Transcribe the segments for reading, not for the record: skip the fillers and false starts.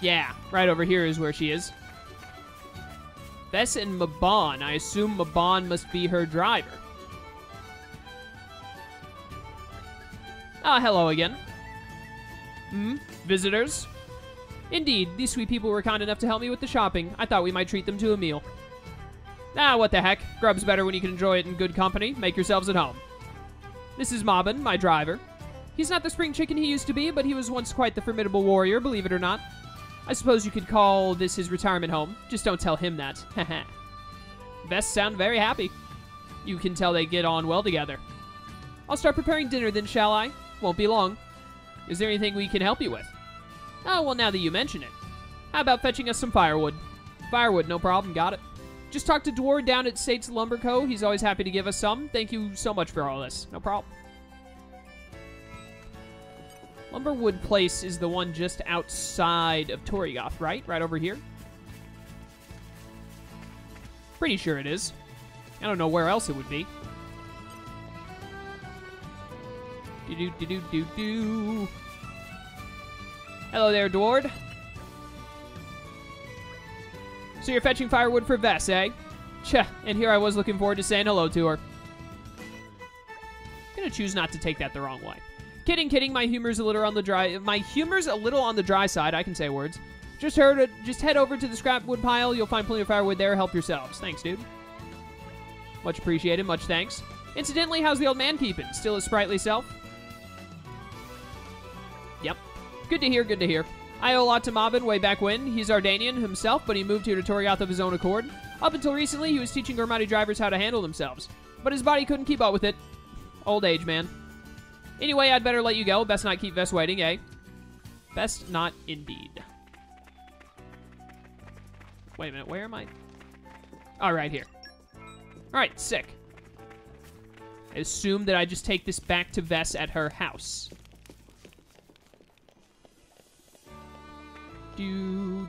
Yeah, right over here is where she is. Vess and Mabon. I assume Mabon must be her driver. Ah, hello again. Visitors? Indeed, these sweet people were kind enough to help me with the shopping. I thought we might treat them to a meal. Ah, what the heck. Grub's better when you can enjoy it in good company. Make yourselves at home. This is Mabon, my driver. He's not the spring chicken he used to be, but he was once quite the formidable warrior, believe it or not. I suppose you could call this his retirement home. Just don't tell him that. Haha. Vess sound very happy. You can tell they get on well together. I'll start preparing dinner then, shall I? Won't be long. Is there anything we can help you with? Oh, well, now that you mention it. How about fetching us some firewood? Firewood, no problem, got it. Just talk to Dward down at Sate's Lumber Co. He's always happy to give us some. Thank you so much for all this. No problem. Lumberwood Place is the one just outside of Torioth, right? Right over here? Pretty sure it is. I don't know where else it would be. Do-do-do-do-do-do. Hello there, Dward. So you're fetching firewood for Vess, eh? Tch, and here I was looking forward to saying hello to her. I'm gonna choose not to take that the wrong way. Kidding, kidding. My humor's a little on the dry side. I can say words. Just head over to the scrap wood pile. You'll find plenty of firewood there. Help yourselves. Thanks, dude. Much appreciated. Much thanks. Incidentally, how's the old man keeping? Still his sprightly self? Yep. Good to hear. Good to hear. I owe a lot to Mabon way back when. He's Ardanian himself, but he moved here to Torioth of his own accord. Up until recently, he was teaching Gormati drivers how to handle themselves. But his body couldn't keep up with it. Old age, man. Anyway, I'd better let you go. Best not keep Vess waiting, eh? Best not indeed. Wait a minute, where am I? All right, here. All right, sick. I assume that I just take this back to Vess at her house. Do.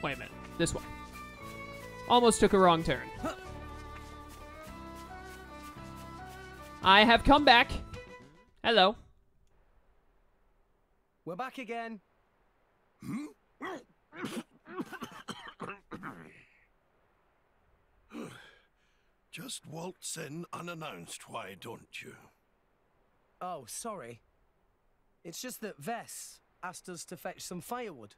Wait a minute, this one. Almost took a wrong turn. I have come back. Hello. We're back again. Just waltz in unannounced, why don't you? Oh, sorry. It's just that Vess asked us to fetch some firewood.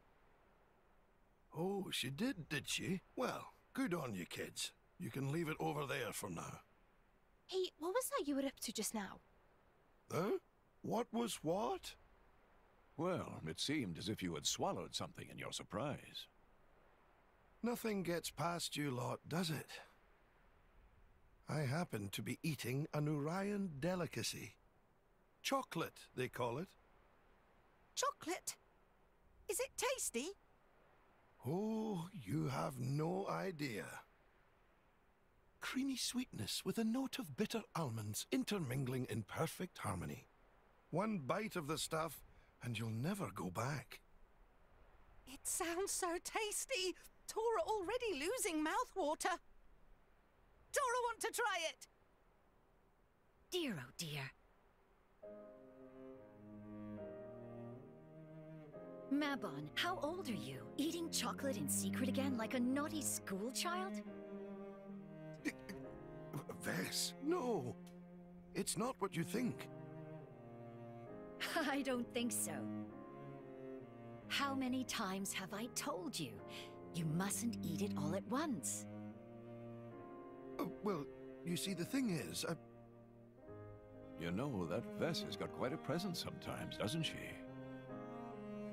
Oh, she did she? Well, good on you, kids. You can leave it over there for now. Hey, what was that you were up to just now? Huh? What was what? Well, it seemed as if you had swallowed something in your surprise. Nothing gets past you lot, does it? I happen to be eating an Urian delicacy. Chocolate, they call it. Chocolate? Is it tasty? Oh, you have no idea. Creamy sweetness with a note of bitter almonds intermingling in perfect harmony. One bite of the stuff, and you'll never go back. It sounds so tasty. Tora already losing mouthwater. Tora want to try it. Dear, oh dear. Mabon, how old are you? Eating chocolate in secret again like a naughty schoolchild? Vess, no. It's not what you think. I don't think so. How many times have I told you? You mustn't eat it all at once. Oh, well, you see, the thing is, You know, that Vess has got quite a presence sometimes, doesn't she?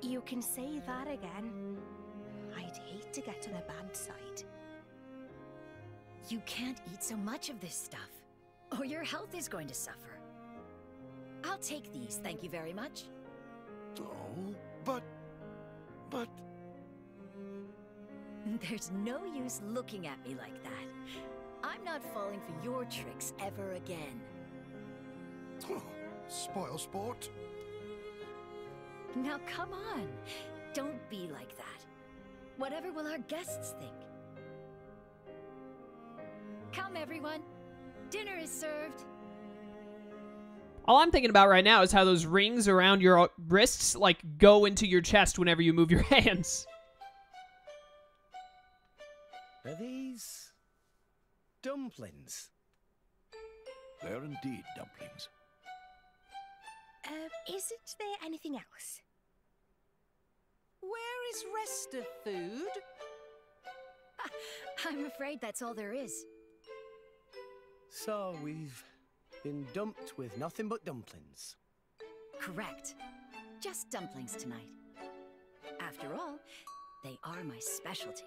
You can say that again. I'd hate to get on a bad side. You can't eat so much of this stuff, or your health is going to suffer. I'll take these, thank you very much. oh, but... There's no use looking at me like that. I'm not falling for your tricks ever again. Oh, spoil sport. Now come on, don't be like that. Whatever will our guests think? Come everyone, dinner is served. All I'm thinking about right now is how those rings around your wrists, like, go into your chest whenever you move your hands. Are these dumplings? They're indeed dumplings. Isn't there anything else? Where is rest of food? I'm afraid that's all there is. So we've been dumped with nothing but dumplings. Correct. Just dumplings tonight. After all, they are my specialty.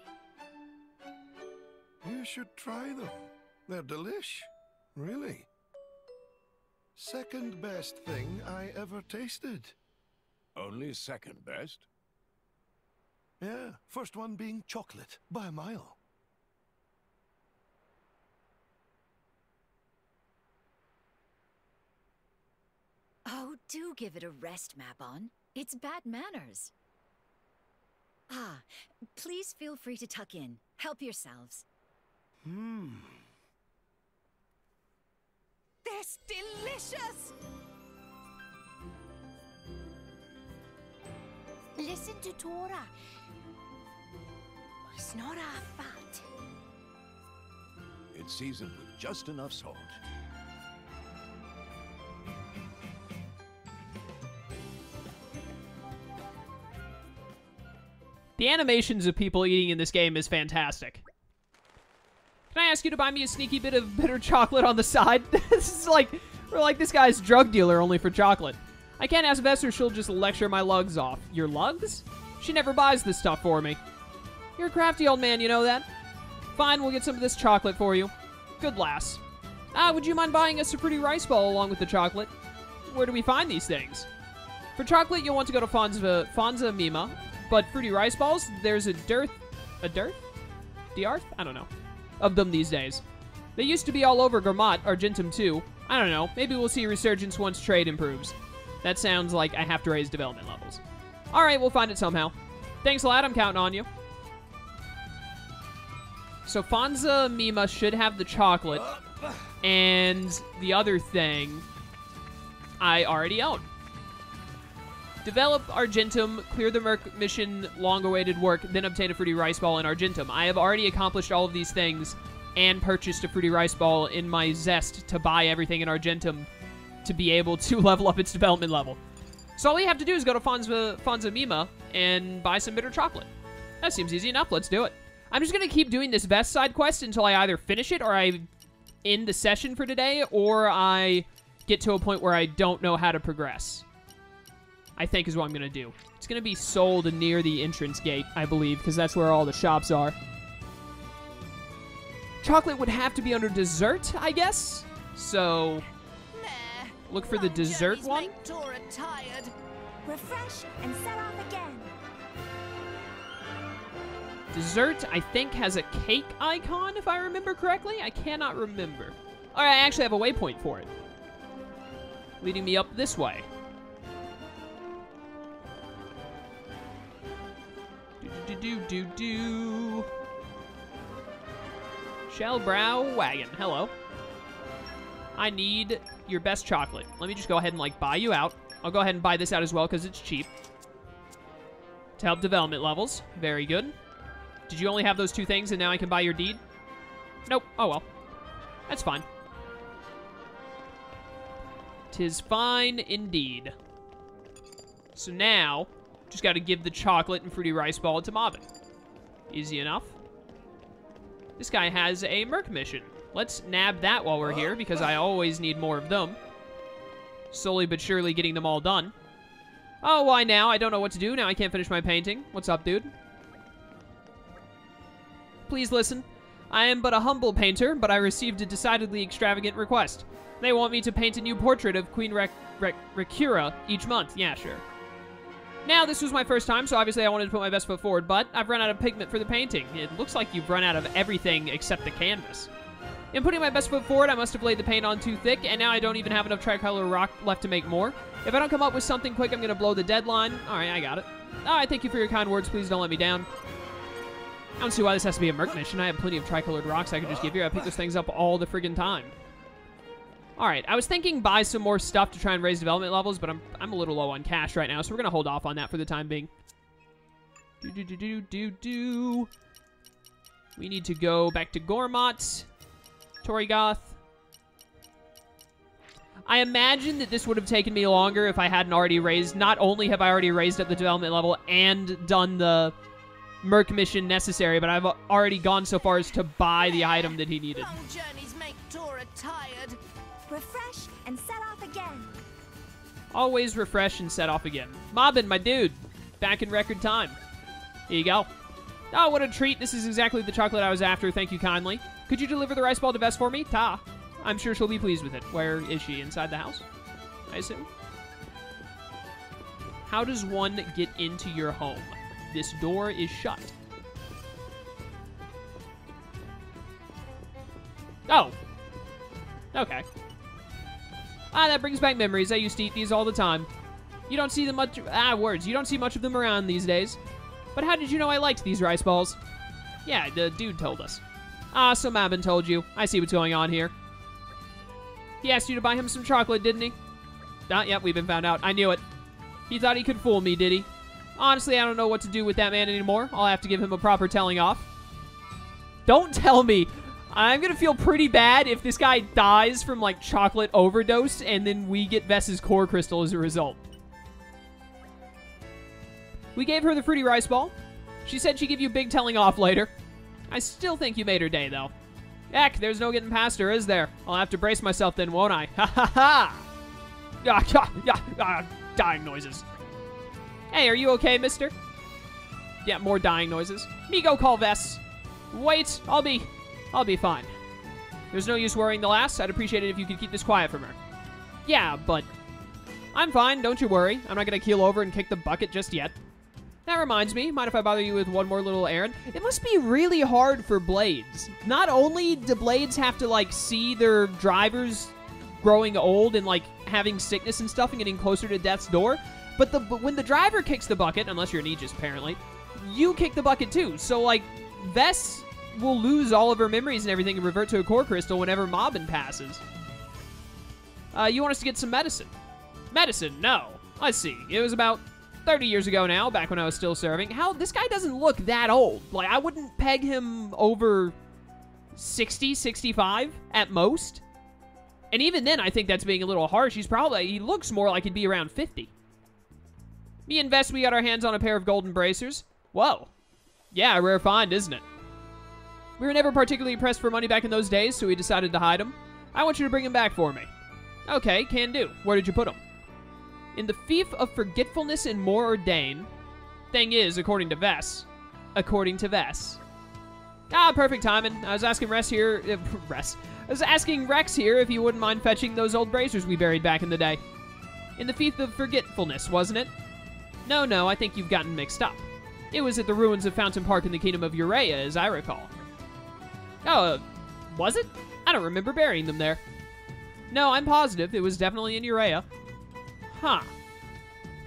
You should try them. They're delish. Really. Second best thing I ever tasted. Only second best? Yeah, first one being chocolate, by a mile. Oh, do give it a rest, Mabon. It's bad manners. Ah, please feel free to tuck in. Help yourselves. That's delicious! Listen to Tora. It's not our fault. It's seasoned with just enough salt. The animations of people eating in this game is fantastic. Can I ask you to buy me a sneaky bit of bitter chocolate on the side? This is like, we're like this guy's drug dealer only for chocolate. I can't ask Vess or she'll just lecture my lugs off. Your lugs? She never buys this stuff for me. You're a crafty old man, you know that? Fine, we'll get some of this chocolate for you. Good lass. Would you mind buying us a pretty rice ball along with the chocolate? Where do we find these things? For chocolate, you'll want to go to Fonza Mima, but fruity rice balls, there's a dearth? Diarth? I don't know. Of them these days. They used to be all over Gormat, Argentum too. I don't know, maybe we'll see a resurgence once trade improves. That sounds like I have to raise development levels. Alright, we'll find it somehow. Thanks a lot, I'm counting on you. So Fonza Mima should have the chocolate, and the other thing I already own. Develop Argentum, clear the Merc mission, long-awaited work, then obtain a fruity rice ball in Argentum. I have already accomplished all of these things and purchased a fruity rice ball in my zest to buy everything in Argentum to be able to level up its development level. So all we have to do is go to Fonza Mima and buy some bitter chocolate. That seems easy enough. Let's do it. I'm just going to keep doing this Vess side quest until I either finish it or I end the session for today or I get to a point where I don't know how to progress. I think is what I'm going to do. It's going to be sold near the entrance gate, I believe, because that's where all the shops are. Chocolate would have to be under dessert, I guess? So, look for the dessert one. Make Tora tired. Refresh and set off again. Dessert, I think, has a cake icon, if I remember correctly. I cannot remember. All right, I actually have a waypoint for it. Leading me up this way. Do. Shellbrow Wagon. Hello. I need your best chocolate. Let me just go ahead and, like, buy you out. I'll go ahead and buy this out as well because it's cheap. To help development levels. Very good. Did you only have those two things and now I can buy your deed? Nope. Oh, well. That's fine. 'Tis fine indeed. So now, just got to give the chocolate and fruity rice ball to Mobbin. Easy enough. This guy has a Merc mission. Let's nab that while we're here, because I always need more of them. Slowly but surely getting them all done. Oh, why now? I don't know what to do. Now I can't finish my painting. What's up, dude? Please listen. I am but a humble painter, but I received a decidedly extravagant request. They want me to paint a new portrait of Queen Recura each month. Yeah, sure. Now, this was my first time, so obviously I wanted to put my best foot forward, but I've run out of pigment for the painting. It looks like you've run out of everything except the canvas. In putting my best foot forward, I must have laid the paint on too thick, and now I don't even have enough tricolor rock left to make more. If I don't come up with something quick, I'm going to blow the deadline. Alright, I got it. Alright, thank you for your kind words. Please don't let me down. I don't see why this has to be a Merc mission. I have plenty of tricolored rocks I could just give you. I pick those things up all the friggin' time. Alright, I was thinking buy some more stuff to try and raise development levels, but I'm a little low on cash right now, so we're going to hold off on that for the time being. We need to go back to Gormott. Torrigoth. I imagine that this would have taken me longer if I hadn't already raised... Not only have I already raised up the development level and done the Merc mission necessary, but I've already gone so far as to buy the item that he needed. Long journeys make Tora tired. Refresh and set off again. Always refresh and set off again. Mobbin, my dude. Back in record time. Here you go. Oh, what a treat. This is exactly the chocolate I was after. Thank you kindly. Could you deliver the rice ball to Vess for me? Ta. I'm sure she'll be pleased with it. Where is she? Inside the house? I assume. How does one get into your home? This door is shut. Oh. Okay. Ah, that brings back memories. I used to eat these all the time. You don't see them much... words. You don't see much of them around these days. But how did you know I liked these rice balls? Yeah, the dude told us. Ah, so Mabin told you. I see what's going on here. He asked you to buy him some chocolate, didn't he? Yep, we've been found out. I knew it. He thought he could fool me, did he? Honestly, I don't know what to do with that man anymore. I'll have to give him a proper telling off. Don't tell me. I'm gonna feel pretty bad if this guy dies from, like, chocolate overdose, and then we get Vess's core crystal as a result. We gave her the fruity rice ball. She said she'd give you a big telling off later. I still think you made her day, though. Heck, there's no getting past her, is there? I'll have to brace myself then, won't I? Ha ha ha! Dying noises. Hey, are you okay, mister? Yeah, more dying noises. Me go call Vess. Wait, I'll be fine. There's no use worrying the lass. I'd appreciate it if you could keep this quiet from her. Yeah, but I'm fine, don't you worry. I'm not gonna keel over and kick the bucket just yet. That reminds me, mind if I bother you with one more little errand? It must be really hard for Blades. Not only do Blades have to, like, see their drivers growing old and, like, having sickness and stuff and getting closer to death's door, but when the driver kicks the bucket, unless you're an Aegis, apparently, you kick the bucket too. So, like, Vess will lose all of her memories and everything and revert to a core crystal whenever Mobbin passes. You want us to get some medicine? Medicine? No. Let's see. It was about 30 years ago now, back when I was still serving. This guy doesn't look that old. Like, I wouldn't peg him over 60, 65 at most. And even then, I think that's being a little harsh. He looks more like he'd be around 50. Me and Vess, we got our hands on a pair of golden bracers. Whoa. Yeah, a rare find, isn't it? We were never particularly pressed for money back in those days, so we decided to hide them. I want you to bring them back for me. Okay, can do. Where did you put them? In the Fief of Forgetfulness in More Ordain. Thing is, according to Vess. Ah, perfect timing. I was asking Rex here if he wouldn't mind fetching those old bracers we buried back in the day. In the Fief of Forgetfulness, wasn't it? No, I think you've gotten mixed up. It was at the ruins of Fountain Park in the Kingdom of Urea, as I recall. Oh, was it? I don't remember burying them there. No, I'm positive. It was definitely in Urea. Huh.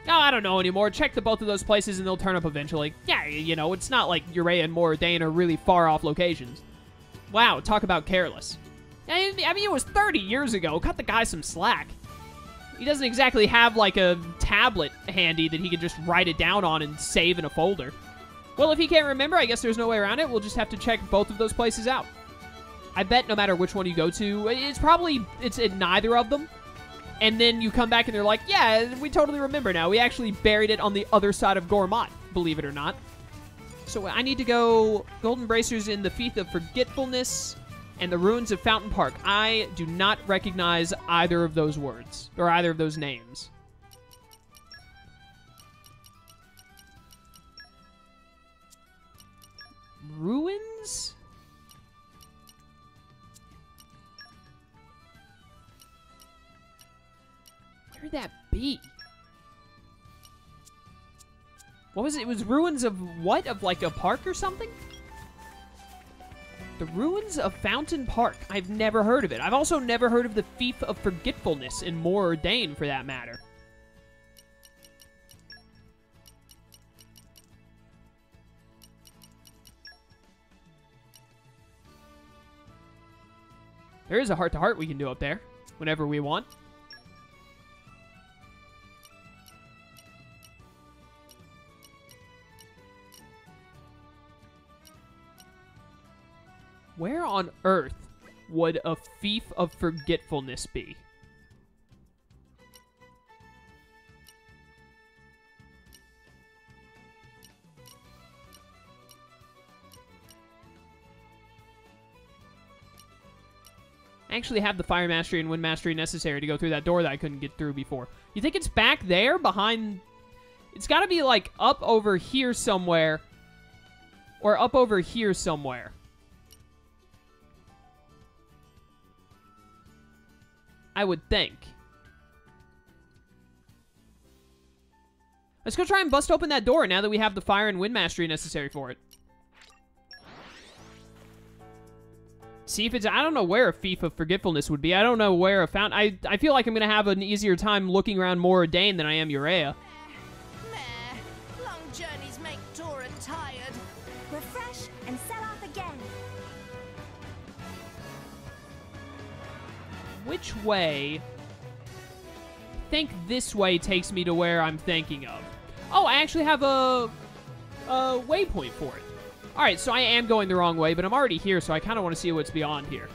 No, I don't know anymore. Check both of those places and they'll turn up eventually. Yeah, you know, it's not like Urea and Moradane are really far-off locations. Wow, talk about careless. I mean, it was 30 years ago. Cut the guy some slack. He doesn't exactly have, like, a tablet handy that he can just write it down on and save in a folder. Well, if he can't remember, I guess there's no way around it. We'll just have to check both of those places out. I bet no matter which one you go to, it's in neither of them. And then you come back and they're like, yeah, we totally remember now. We actually buried it on the other side of Gormott, believe it or not. So I need to go Golden Bracers in the Fief of Forgetfulness and the ruins of Fountain Park. I do not recognize either of those words, or either of those names. Ruins? Where'd that be? What was it? It was ruins of what? Of like a park or something? The ruins of Fountain Park. I've never heard of it. I've also never heard of the Fief of Forgetfulness in More Ordain, for that matter. There is a heart-to-heart we can do up there. whenever we want. Where on earth would a Fief of Forgetfulness be? I actually have the Fire Mastery and Wind Mastery necessary to go through that door that I couldn't get through before. You think it's back there behind... It's got to be, like, up over here somewhere. Or up over here somewhere. I would think. Let's go try and bust open that door now that we have the Fire and Wind Mastery necessary for it. See if it's... I don't know where a Fief of Forgetfulness would be. I don't know where a fountain... I feel like I'm going to have an easier time looking around more Dane than I am Urea. Meh. Long journeys make Tora tired. Refresh and set off again. Which way? I think this way takes me to where I'm thinking of. Oh, I actually have a waypoint for it. Alright, so I am going the wrong way, but I'm already here, so I kind of want to see what's beyond here.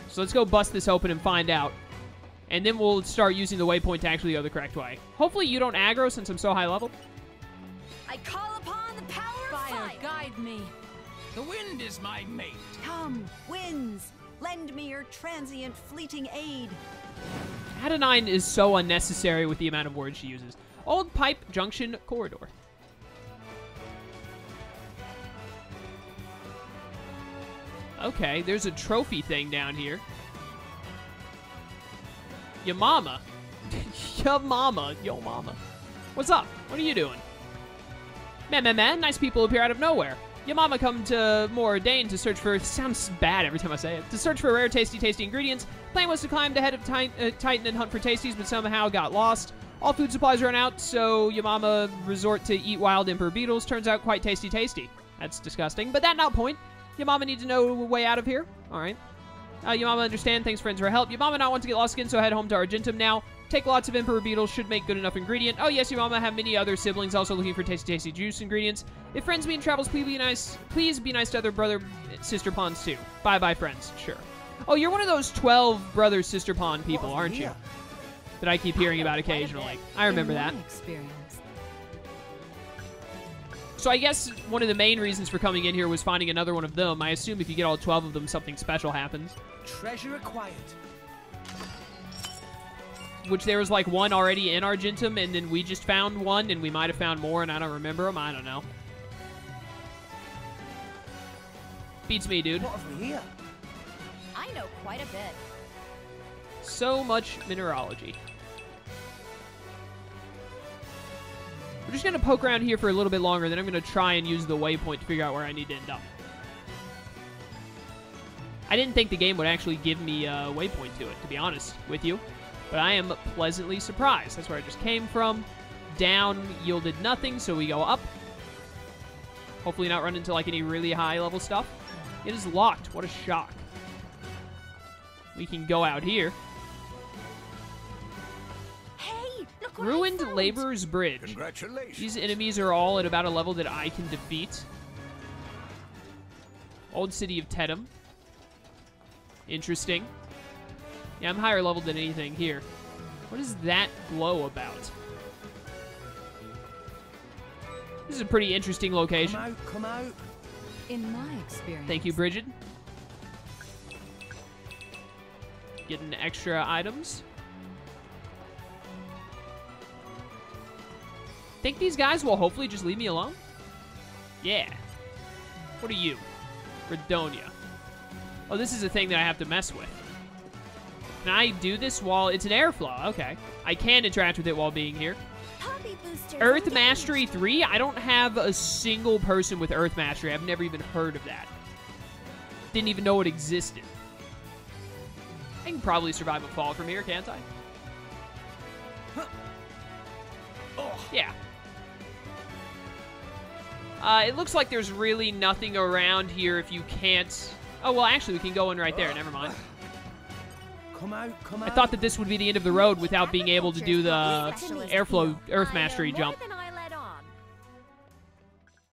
So let's go bust this open and find out. And then we'll start using the waypoint to actually go the correct way. Hopefully you don't aggro since I'm so high level. I call upon the power of fire. Guide me. The wind is my mate. Come, winds, lend me your transient fleeting aid. Adenine is so unnecessary with the amount of words she uses. Old Pipe Junction Corridor. Okay, there's a trophy thing down here. Your mama. Your mama. Yo mama. What's up? What are you doing? Man, nice people appear out of nowhere. Your mama come to Dane to search for... Sounds bad every time I say it. To search for rare, tasty ingredients. Plan was to climb the head of Titan and hunt for tasties, but somehow got lost. All food supplies run out, so your mama resort to eat wild emperor beetles. Turns out quite tasty. That's disgusting, but that not point. Your mama need to know a way out of here. All right. Your mama understand. Thanks, friends, for help. Your mama not want to get lost again, so head home to Argentum now. Take lots of emperor beetles. Should make good enough ingredient. Oh, yes, your mama have many other siblings also looking for tasty juice ingredients. If friends meet in travels, please be nice to other brother, sister pawns, too. Bye, friends. Sure. Oh, you're one of those 12 brother, sister pawn people, aren't you? That I keep hearing about occasionally. I remember that. Experience. So I guess one of the main reasons for coming in here was finding another one of them. I assume if you get all 12 of them, something special happens. Treasure acquired. Which there was like one already in Argentum, and then we just found one, and we might have found more, and I don't remember them. I don't know. Beats me, dude. What have we here? I know quite a bit. So much mineralogy. We're just going to poke around here for a little bit longer, then I'm going to try and use the waypoint to figure out where I need to end up. I didn't think the game would actually give me a waypoint to it, to be honest with you. But I am pleasantly surprised. That's where I just came from. Down yielded nothing, so we go up. Hopefully not run into like any really high level stuff. It is locked. What a shock. We can go out here. Ruined Laborer's Bridge. Congratulations. These enemies are all at about a level that I can defeat. Old City of Tetum. Interesting. Yeah, I'm higher level than anything here. What is that glow about? This is a pretty interesting location. Come out. In my experience. Thank you, Bridget. Getting extra items. Think these guys will hopefully just leave me alone? Yeah. What are you? Redonia. Oh, this is a thing that I have to mess with. Can I do this while... It's an airflow. Okay. I can interact with it while being here. Earth Mastery 3? I don't have a single person with Earth Mastery. I've never even heard of that. Didn't even know it existed. I can probably survive a fall from here, can't I? Yeah. It looks like there's really nothing around here if you can't... Oh, well, actually, we can go in right there. Never mind. Come out, come I out. thought that this would be the end of the road without being able to do the airflow Earth Mastery jump. More than I